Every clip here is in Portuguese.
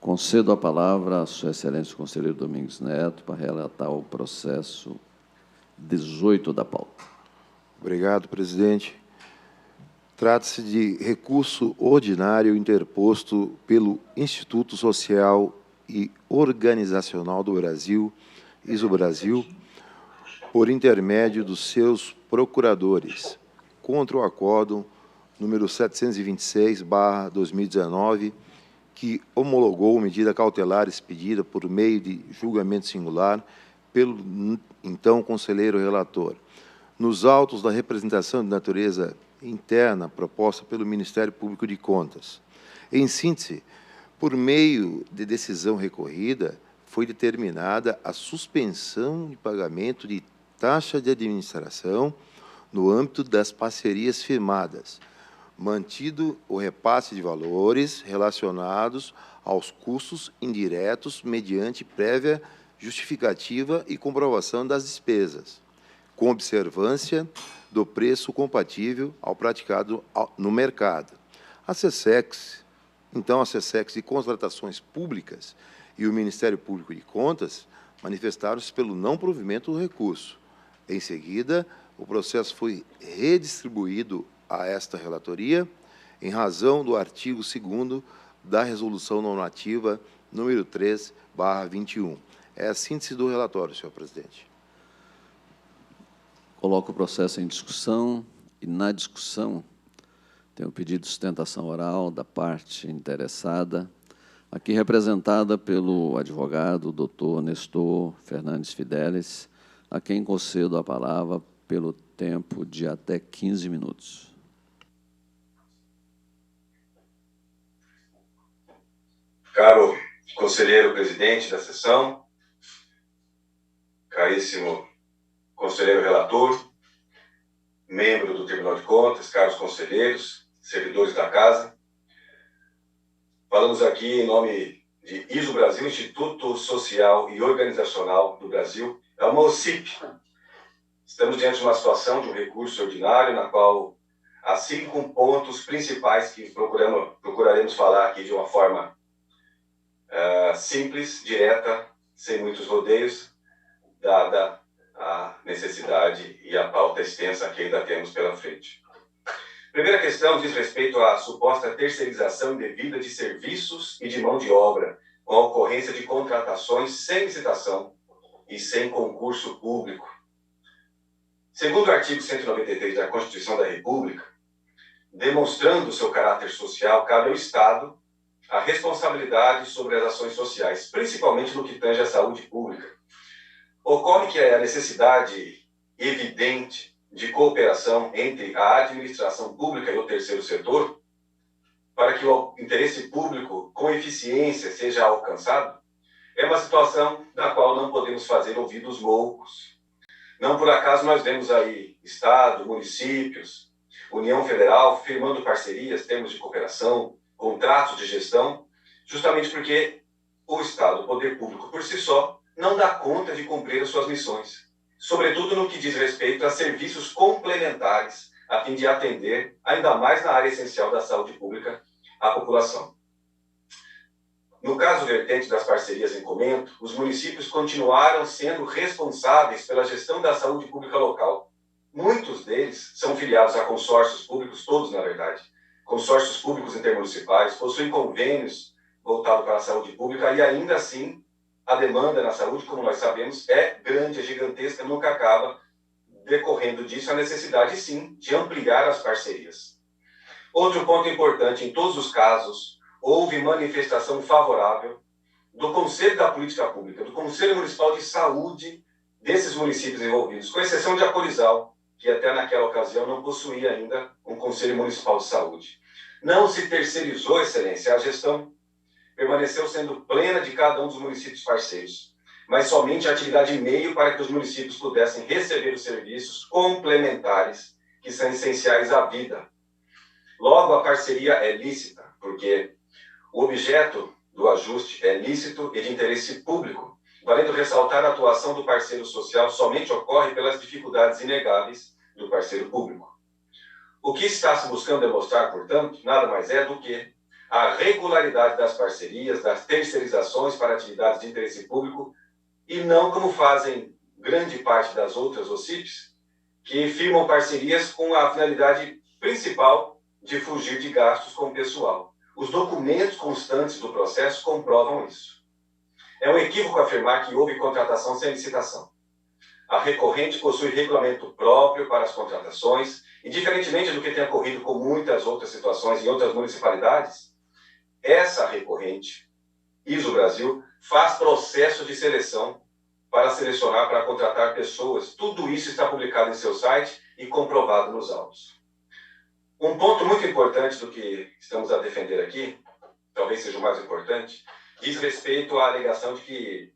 Concedo a palavra a Sua Excelência o Conselheiro Domingos Neto para relatar o processo 18 da pauta. Obrigado, presidente. Trata-se de recurso ordinário interposto pelo Instituto Social e Organizacional do Brasil, ISOBrasil, por intermédio dos seus procuradores, contra o acórdão número 726/2019, que homologou medida cautelar expedida por meio de julgamento singular pelo então conselheiro relator, nos autos da representação de natureza interna proposta pelo Ministério Público de Contas. Em síntese, por meio de decisão recorrida, foi determinada a suspensão de pagamento de taxa de administração no âmbito das parcerias firmadas, mantido o repasse de valores relacionados aos custos indiretos mediante prévia justificativa e comprovação das despesas, com observância do preço compatível ao praticado no mercado. A SESEX, então a SESEX de Contratações Públicas e o Ministério Público de Contas manifestaram-se pelo não provimento do recurso. Em seguida, o processo foi redistribuído a esta relatoria, em razão do artigo 2º da Resolução Normativa número 3/21. É a síntese do relatório, senhor presidente. Coloco o processo em discussão e, na discussão, tenho pedido de sustentação oral da parte interessada, aqui representada pelo advogado doutor Nestor Fernandes Fidelis, a quem concedo a palavra pelo tempo de até 15 minutos. Caro conselheiro presidente da sessão, caríssimo conselheiro relator, membro do Tribunal de Contas, caros conselheiros, servidores da casa, falamos aqui em nome de ISOBrasil, Instituto Social e Organizacional do Brasil, é uma OCIP. Estamos diante de uma situação de um recurso ordinário, na qual há 5 pontos principais que procuraremos falar aqui de uma forma simples, direta, sem muitos rodeios, dada a necessidade e a pauta extensa que ainda temos pela frente. Primeira questão diz respeito à suposta terceirização indevida de serviços e de mão de obra, com a ocorrência de contratações sem licitação e sem concurso público. Segundo o artigo 193 da Constituição da República, demonstrando o seu caráter social, cabe ao Estado a responsabilidade sobre as ações sociais, principalmente no que tange à saúde pública. Ocorre que a necessidade evidente de cooperação entre a administração pública e o terceiro setor, para que o interesse público com eficiência seja alcançado, é uma situação da qual não podemos fazer ouvidos loucos. Não por acaso nós vemos aí Estado, municípios, União Federal firmando parcerias, termos de cooperação, contratos de gestão, justamente porque o Estado, o poder público por si só, não dá conta de cumprir as suas missões, sobretudo no que diz respeito a serviços complementares, a fim de atender, ainda mais na área essencial da saúde pública, a população. No caso vertente das parcerias em comento, os municípios continuaram sendo responsáveis pela gestão da saúde pública local. Muitos deles são filiados a consórcios públicos, todos na verdade, consórcios públicos intermunicipais, possuem convênios voltados para a saúde pública e ainda assim a demanda na saúde, como nós sabemos, é grande, é gigantesca, nunca acaba, decorrendo disso a necessidade, sim, de ampliar as parcerias. Outro ponto importante, em todos os casos, houve manifestação favorável do Conselho da Política Pública, do Conselho Municipal de Saúde desses municípios envolvidos, com exceção de Acolizal, que até naquela ocasião não possuía ainda um Conselho Municipal de Saúde. Não se terceirizou, Excelência, a gestão permaneceu sendo plena de cada um dos municípios parceiros, mas somente a atividade meio para que os municípios pudessem receber os serviços complementares que são essenciais à vida. Logo, a parceria é lícita, porque o objeto do ajuste é lícito e de interesse público, valendo ressaltar a atuação do parceiro social somente ocorre pelas dificuldades inegáveis do parceiro público. O que está se buscando demonstrar, portanto, nada mais é do que a regularidade das parcerias, das terceirizações para atividades de interesse público, e não como fazem grande parte das outras OCIPs, que firmam parcerias com a finalidade principal de fugir de gastos com o pessoal. Os documentos constantes do processo comprovam isso. É um equívoco afirmar que houve contratação sem licitação. A recorrente possui regulamento próprio para as contratações e, diferentemente do que tem ocorrido com muitas outras situações em outras municipalidades, essa recorrente, ISO Brasil, faz processo de seleção para selecionar, para contratar pessoas. Tudo isso está publicado em seu site e comprovado nos autos. Um ponto muito importante do que estamos a defender aqui, talvez seja o mais importante, diz respeito à alegação de que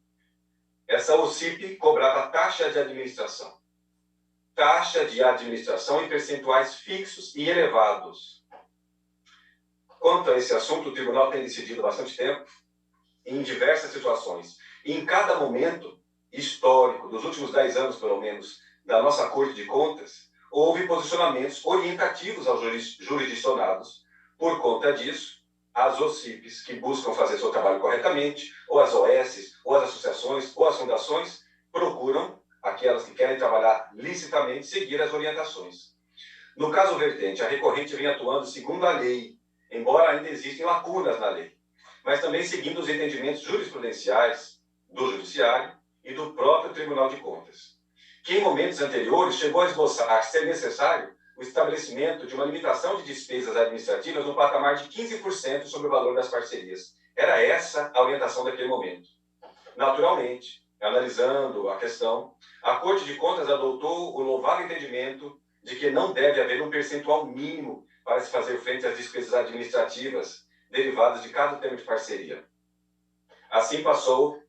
essa OCIP cobrava taxa de administração. Taxa de administração em percentuais fixos e elevados. Quanto a esse assunto, o tribunal tem decidido há bastante tempo, em diversas situações. E em cada momento histórico, dos últimos 10 anos, pelo menos, da nossa Corte de Contas, houve posicionamentos orientativos aos jurisdicionados. Por conta disso, as OCIPs que buscam fazer seu trabalho corretamente, ou as OS, ou as associações, ou as fundações, procuram, aquelas que querem trabalhar licitamente, seguir as orientações. No caso vertente, a recorrente vem atuando segundo a lei, embora ainda existem lacunas na lei, mas também seguindo os entendimentos jurisprudenciais do Judiciário e do próprio Tribunal de Contas, que em momentos anteriores chegou a esboçar ser necessário o estabelecimento de uma limitação de despesas administrativas no patamar de 15% sobre o valor das parcerias. Era essa a orientação daquele momento. Naturalmente, analisando a questão, a Corte de Contas adotou o louvável entendimento de que não deve haver um percentual mínimo para se fazer frente às despesas administrativas derivadas de cada termo de parceria. Assim passou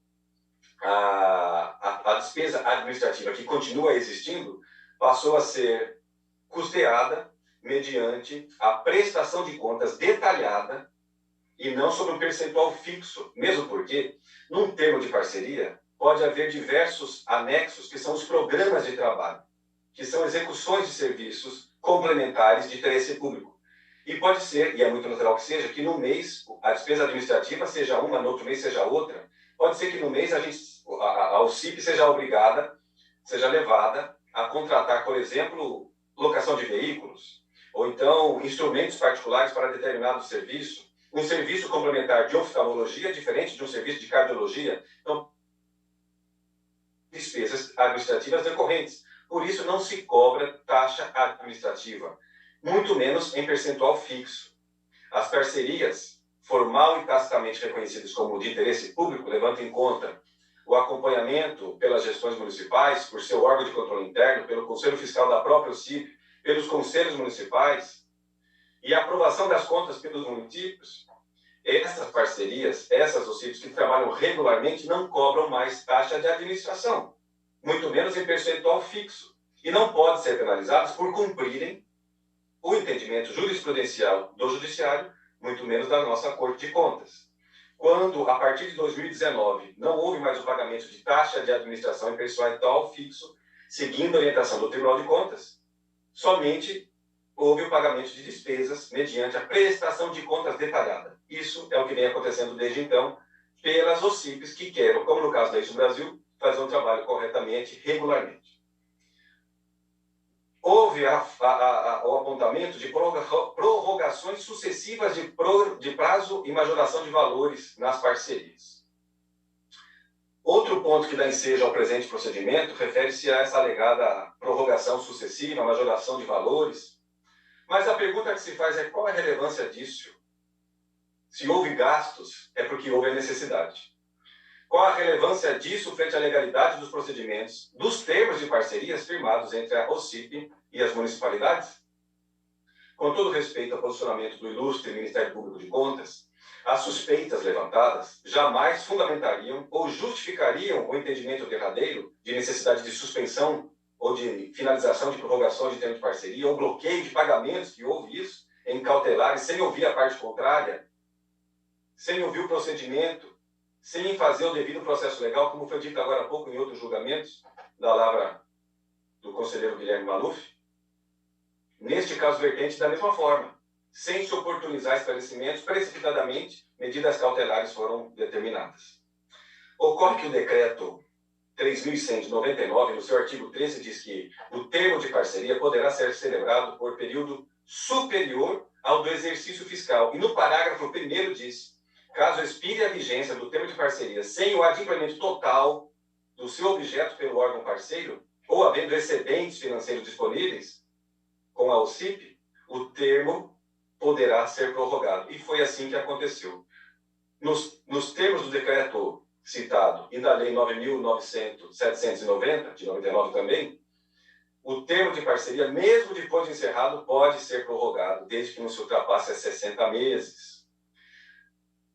a despesa administrativa, que continua existindo, passou a ser custeada mediante a prestação de contas detalhada e não sobre um percentual fixo, mesmo porque, num termo de parceria, pode haver diversos anexos, que são os programas de trabalho, que são execuções de serviços complementares de interesse público. E pode ser, e é muito natural que seja, que no mês a despesa administrativa seja uma, no outro mês seja outra. Pode ser que no mês a OCIP seja obrigada, seja levada a contratar, por exemplo, locação de veículos, ou então instrumentos particulares para determinado serviço, um serviço complementar de oftalmologia diferente de um serviço de cardiologia. Então, despesas administrativas decorrentes. Por isso, não se cobra taxa administrativa, muito menos em percentual fixo. As parcerias, formal e tacitamente reconhecidas como de interesse público, levantam em conta o acompanhamento pelas gestões municipais, por seu órgão de controle interno, pelo Conselho Fiscal da própria OCIP, pelos conselhos municipais, e a aprovação das contas pelos municípios. Essas parcerias, essas OCIPs que trabalham regularmente, não cobram mais taxa de administração, muito menos em percentual fixo, e não podem ser penalizadas por cumprirem o entendimento jurisprudencial do Judiciário, muito menos da nossa Corte de Contas. Quando, a partir de 2019, não houve mais o pagamento de taxa de administração em percentual fixo, seguindo a orientação do Tribunal de Contas, somente houve o pagamento de despesas mediante a prestação de contas detalhada. Isso é o que vem acontecendo desde então pelas OCIPs que querem, como no caso da ISO Brasil, fazer um trabalho corretamente, regularmente. Houve o apontamento de prorrogações sucessivas de prazo e majoração de valores nas parcerias. Outro ponto que dá ensejo ao presente procedimento refere-se a essa alegada prorrogação sucessiva, majoração de valores. Mas a pergunta que se faz é: qual a relevância disso? Se houve gastos, é porque houve a necessidade. Qual a relevância disso frente à legalidade dos procedimentos, dos termos de parcerias firmados entre a OCIP e as municipalidades? Com todo respeito ao posicionamento do ilustre Ministério Público de Contas, as suspeitas levantadas jamais fundamentariam ou justificariam o entendimento derradeiro de necessidade de suspensão ou de finalização de prorrogação de termo de parceria, ou bloqueio de pagamentos, que houve isso, em cautelares, sem ouvir a parte contrária, sem ouvir o procedimento, sem fazer o devido processo legal, como foi dito agora há pouco em outros julgamentos, da lavra do conselheiro Guilherme Maluf. Neste caso vertente, da mesma forma. sem se oportunizar esclarecimentos, precipitadamente, medidas cautelares foram determinadas. Ocorre que o decreto 3.100 de 99, no seu artigo 13, diz que o termo de parceria poderá ser celebrado por período superior ao do exercício fiscal. E no parágrafo 1º diz, caso expire a vigência do termo de parceria sem o adimplemento total do seu objeto pelo órgão parceiro, ou havendo excedentes financeiros disponíveis com a OCIP, o termo poderá ser prorrogado. E foi assim que aconteceu. Nos termos do decreto citado e da Lei 9.790, de 99 também, o termo de parceria, mesmo depois de encerrado, pode ser prorrogado, desde que não se ultrapasse 60 meses.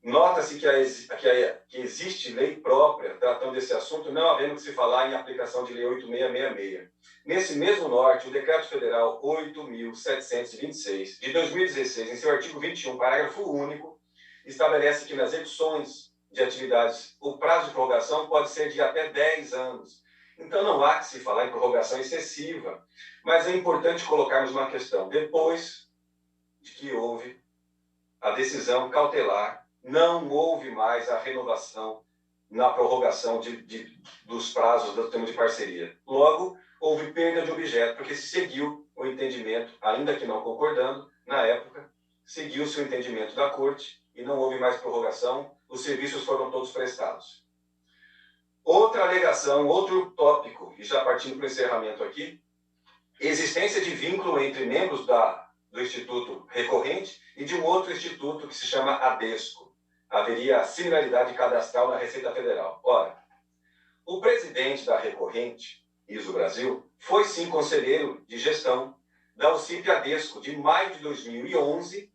Nota-se que existe lei própria tratando desse assunto, não havendo que se falar em aplicação de Lei 8.666. Nesse mesmo norte, o Decreto Federal 8.726, de 2016, em seu artigo 21, parágrafo único, estabelece que nas execuções de atividades o prazo de prorrogação pode ser de até 10 anos. Então não há que se falar em prorrogação excessiva, mas é importante colocarmos uma questão. Depois de que houve a decisão cautelar, não houve mais a renovação na prorrogação dos prazos do termo de parceria. Logo, houve perda de objeto, porque se seguiu o entendimento, ainda que não concordando, na época, seguiu-se o entendimento da Corte e não houve mais prorrogação, os serviços foram todos prestados. Outra alegação, outro tópico, e já partindo para o encerramento aqui, existência de vínculo entre membros do Instituto Recorrente e de um outro instituto que se chama ADESCO. Haveria similaridade cadastral na Receita Federal. Ora, o presidente da Recorrente, ISO Brasil, foi sim conselheiro de gestão da OCIP ADESCO de maio de 2011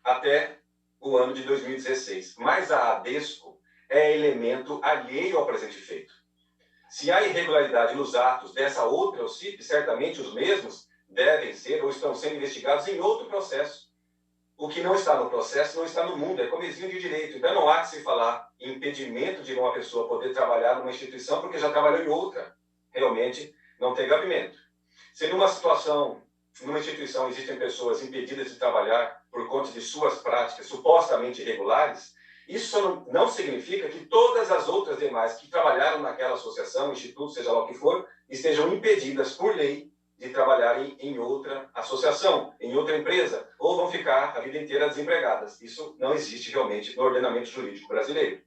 até o ano de 2016. Mas a ADESCO é elemento alheio ao presente feito. Se há irregularidade nos atos dessa outra OCIP, certamente os mesmos devem ser ou estão sendo investigados em outro processo. O que não está no processo não está no mundo, é comezinho de direito. Então não há que se falar em impedimento de uma pessoa poder trabalhar numa instituição porque já trabalhou em outra. Realmente não tem cabimento. Se numa situação, numa instituição, existem pessoas impedidas de trabalhar por conta de suas práticas supostamente irregulares, isso não significa que todas as outras demais que trabalharam naquela associação, instituto, seja lá o que for, estejam impedidas por lei de trabalharem em outra associação, em outra empresa, ou vão ficar a vida inteira desempregadas. Isso não existe realmente no ordenamento jurídico brasileiro.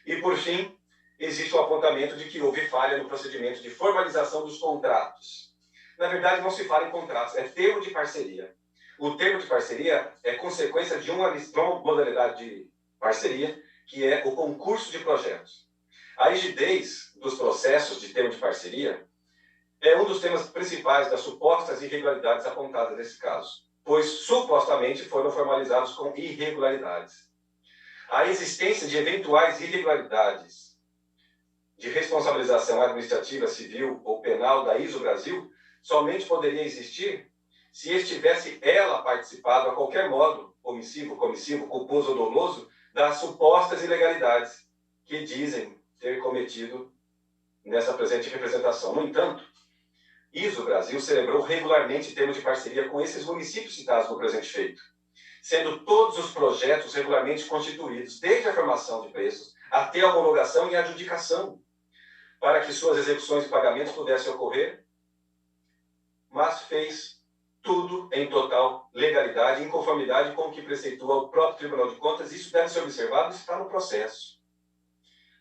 E, por fim, existe o apontamento de que houve falha no procedimento de formalização dos contratos. Na verdade, não se fala em contratos, é termo de parceria. O termo de parceria é consequência de uma modalidade de parceria, que é o concurso de projetos. A rigidez dos processos de termo de parceria é um dos temas principais das supostas irregularidades apontadas nesse caso, pois supostamente foram formalizados com irregularidades. A existência de eventuais irregularidades de responsabilização administrativa, civil ou penal da ISO Brasil somente poderia existir se estivesse ela participado a qualquer modo, omissivo, comissivo, culposo ou doloso, das supostas ilegalidades que dizem ter cometido nessa presente representação. No entanto, ISO Brasil celebrou regularmente termos de parceria com esses municípios citados no presente feito, sendo todos os projetos regularmente constituídos, desde a formação de preços até a homologação e adjudicação, para que suas execuções e pagamentos pudessem ocorrer, mas fez tudo em total legalidade, em conformidade com o que preceitua o próprio Tribunal de Contas. Isso deve ser observado e está no processo.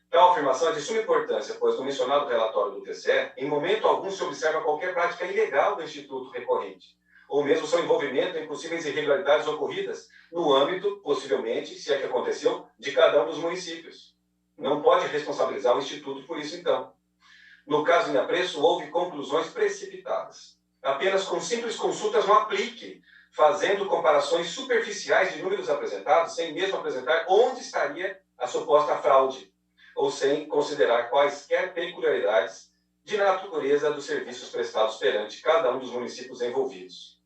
Tal afirmação é de suma importância, pois no mencionado relatório do TCE, em momento algum se observa qualquer prática ilegal do Instituto Recorrente, ou mesmo seu envolvimento em possíveis irregularidades ocorridas no âmbito, possivelmente, se é que aconteceu, de cada um dos municípios. Não pode responsabilizar o Instituto por isso, então. No caso em apreço, houve conclusões precipitadas. Apenas com simples consultas no aplique, fazendo comparações superficiais de números apresentados, sem mesmo apresentar onde estaria a suposta fraude, ou sem considerar quaisquer peculiaridades de natureza dos serviços prestados perante cada um dos municípios envolvidos.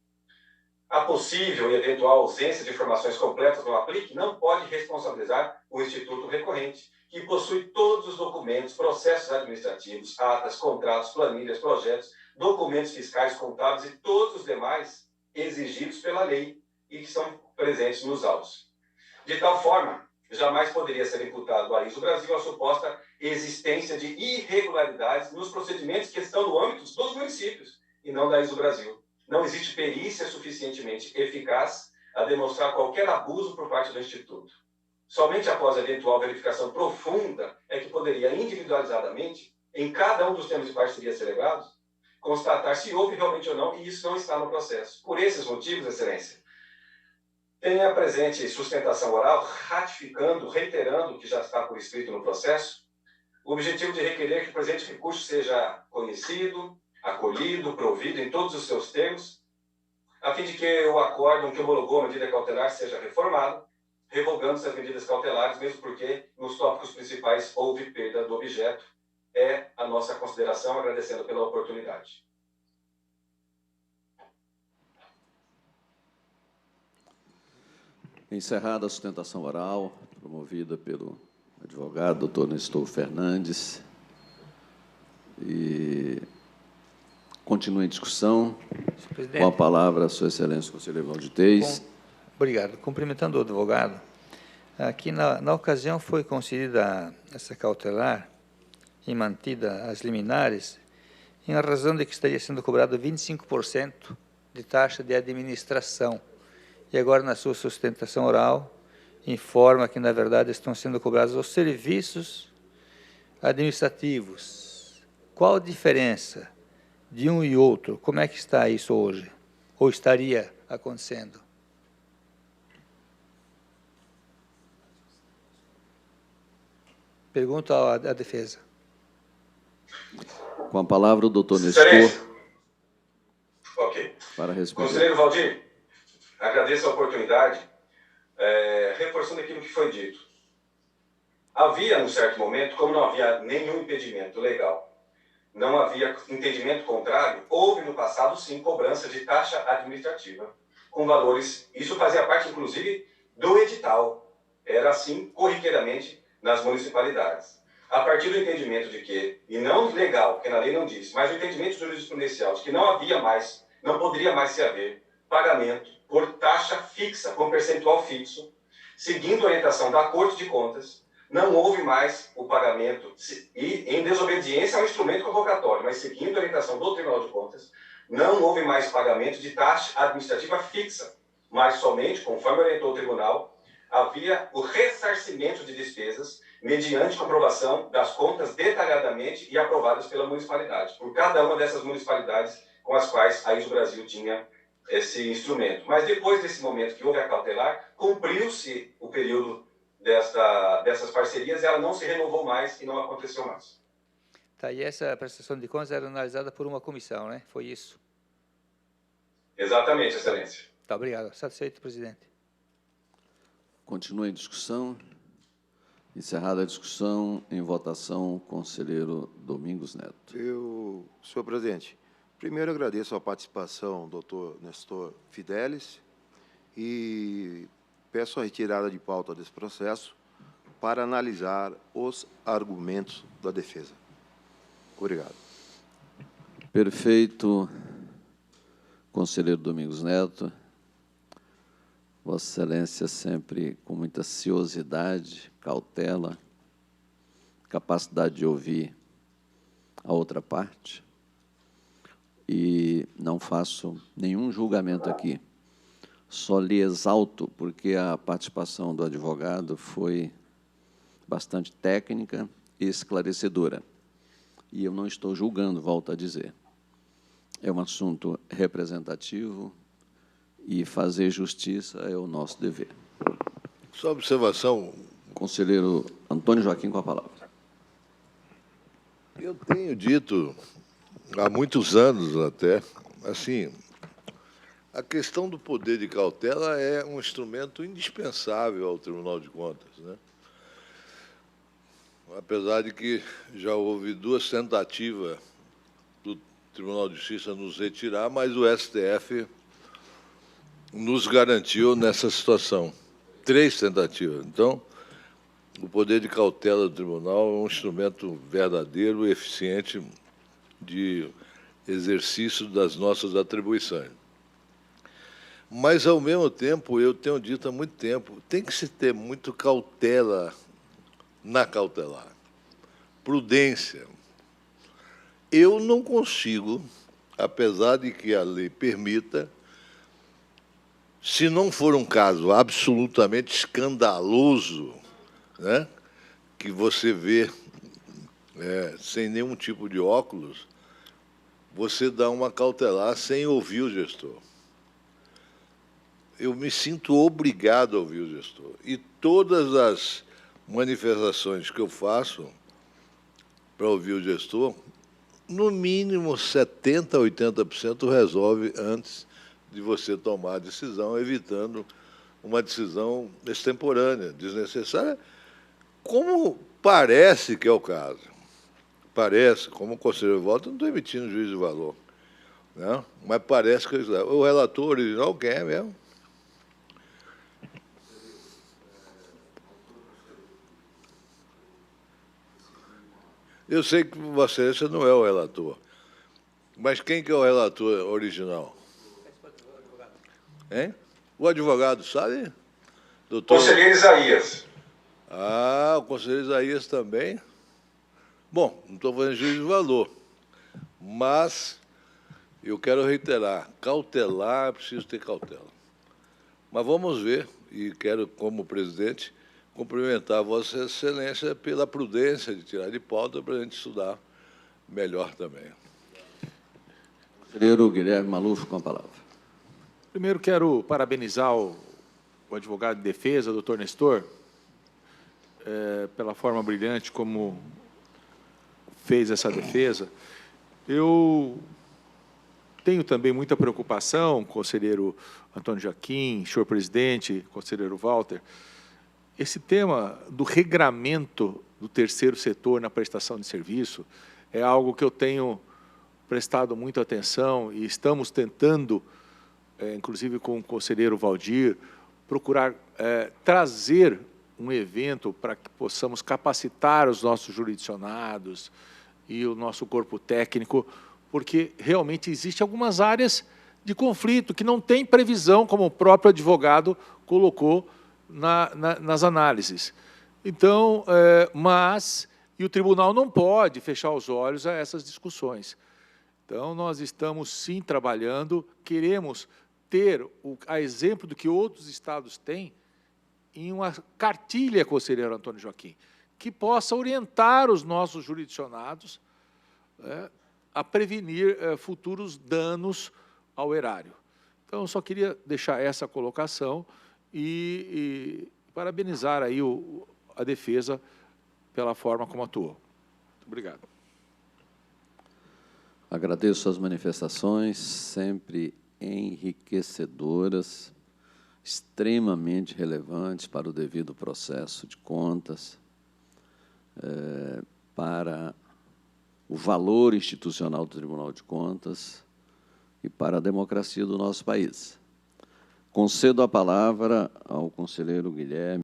A possível e eventual ausência de informações completas no aplique não pode responsabilizar o Instituto Recorrente, que possui todos os documentos, processos administrativos, atas, contratos, planilhas, projetos, documentos fiscais, contábeis e todos os demais exigidos pela lei e que são presentes nos autos. De tal forma, jamais poderia ser imputado à ISO Brasil a suposta existência de irregularidades nos procedimentos que estão no âmbito dos municípios e não da ISO Brasil. Não existe perícia suficientemente eficaz a demonstrar qualquer abuso por parte do Instituto. Somente após a eventual verificação profunda é que poderia individualizadamente, em cada um dos termos de parceria celebrados, constatar se houve realmente ou não, e isso não está no processo. Por esses motivos, Excelência, tenha presente sustentação oral, ratificando, reiterando o que já está por escrito no processo, o objetivo de requerer que o presente recurso seja conhecido, acolhido, provido em todos os seus termos, a fim de que o acórdão que homologou a medida cautelar seja reformado, revogando-se as medidas cautelares, mesmo porque nos tópicos principais houve perda do objeto. É a nossa consideração, agradecendo pela oportunidade. Encerrada a sustentação oral, promovida pelo advogado doutor Nestor Fernandes. E continua em discussão. Com a palavra, a sua excelência, o conselheiro Valdir Teis. Obrigado. Cumprimentando o advogado, aqui na ocasião foi concedida essa cautelar e mantida as liminares em razão de que estaria sendo cobrado 25% de taxa de administração. E agora, na sua sustentação oral, informa que, na verdade, estão sendo cobrados os serviços administrativos. Qual a diferença de um e outro? Como é que está isso hoje? Ou estaria acontecendo? Pergunto à defesa. Com a palavra, o doutor Nestor. Ok. Para responder. Conselheiro Valdir, agradeço a oportunidade, reforçando aquilo que foi dito. Havia, num certo momento, como não havia nenhum impedimento legal, não havia entendimento contrário, houve no passado, sim, cobrança de taxa administrativa, com valores, isso fazia parte, inclusive, do edital, era assim, corriqueiramente, nas municipalidades. A partir do entendimento de que, e não legal, porque na lei não diz, mas o entendimento jurisprudencial de que não havia mais, não poderia mais se haver pagamento por taxa fixa, com percentual fixo, seguindo a orientação da Corte de Contas, não houve mais o pagamento, e em desobediência ao instrumento convocatório, mas seguindo a orientação do Tribunal de Contas, não houve mais pagamento de taxa administrativa fixa, mas somente, conforme orientou o Tribunal, havia o ressarcimento de despesas mediante comprovação das contas detalhadamente e aprovadas pela municipalidade, por cada uma dessas municipalidades com as quais a ISO Brasil tinha esse instrumento. Mas depois desse momento que houve a cautelar, cumpriu-se o período dessas parcerias e ela não se renovou mais e não aconteceu mais. Tá, e essa prestação de contas era analisada por uma comissão, né? Foi isso? Exatamente, excelência. Tá, obrigado. Satisfeito, presidente. Continua em discussão. Encerrada a discussão, em votação, conselheiro Domingos Neto. Senhor presidente, primeiro agradeço a participação do doutor Nestor Fidelis e peço a retirada de pauta desse processo para analisar os argumentos da defesa. Obrigado. Perfeito, conselheiro Domingos Neto. Vossa Excelência sempre com muita ciosidade, cautela, capacidade de ouvir a outra parte. E não faço nenhum julgamento aqui. Só lhe exalto porque a participação do advogado foi bastante técnica e esclarecedora. E eu não estou julgando, volto a dizer. É um assunto representativo e fazer justiça é o nosso dever. Só observação. Conselheiro Antônio Joaquim, com a palavra. Eu tenho dito, há muitos anos até, assim, a questão do poder de cautela é um instrumento indispensável ao Tribunal de Contas, né? Apesar de que já houve 2 tentativas do Tribunal de Justiça nos retirar, mas o STF nos garantiu nessa situação. 3 tentativas. Então, o poder de cautela do tribunal é um instrumento verdadeiro e eficiente de exercício das nossas atribuições. Mas, ao mesmo tempo, eu tenho dito há muito tempo, tem que se ter muito cautela na cautelar. Prudência. Eu não consigo, apesar de que a lei permita, se não for um caso absolutamente escandaloso, né, que você vê sem nenhum tipo de óculos, você dá uma cautelar sem ouvir o gestor. Eu me sinto obrigado a ouvir o gestor. E todas as manifestações que eu faço para ouvir o gestor, no mínimo 70% a 80% resolve antes de você tomar a decisão, evitando uma decisão extemporânea, desnecessária, como parece que é o caso. Parece, como o conselheiro volta, não estou emitindo juízo de valor, né? Mas parece que o relator original quer mesmo. Eu sei que Vossa Excelência não é o relator, mas quem que é o relator original? Hein? O advogado, sabe? Doutor... Conselheiro Isaías. Ah, o conselheiro Isaías também. Bom, não estou fazendo juízo de valor, mas eu quero reiterar, cautelar, é preciso ter cautela. Mas vamos ver, e quero, como presidente, cumprimentar Vossa Excelência pela prudência de tirar de pauta para a gente estudar melhor também. Conselheiro Guilherme Maluf, com a palavra. Primeiro, quero parabenizar o advogado de defesa, doutor Nestor, pela forma brilhante como fez essa defesa. Eu tenho também muita preocupação, conselheiro Antônio Joaquim, senhor presidente, conselheiro Walter, esse tema do regramento do terceiro setor na prestação de serviço é algo que eu tenho prestado muita atenção e estamos tentando, inclusive com o conselheiro Valdir, procurar trazer um evento para que possamos capacitar os nossos jurisdicionados e o nosso corpo técnico, porque realmente existem algumas áreas de conflito que não tem previsão, como o próprio advogado colocou nas análises. Então, e o tribunal não pode fechar os olhos a essas discussões. Então, nós estamos, sim, trabalhando, queremos ter, a exemplo do que outros estados têm, em uma cartilha, conselheiro Antônio Joaquim, que possa orientar os nossos jurisdicionados a prevenir futuros danos ao erário. Então, eu só queria deixar essa colocação e parabenizar aí a defesa pela forma como atuou. Muito obrigado. Agradeço as manifestações, sempre enriquecedoras, extremamente relevantes para o devido processo de contas, para o valor institucional do Tribunal de Contas e para a democracia do nosso país. Concedo a palavra ao conselheiro Guilherme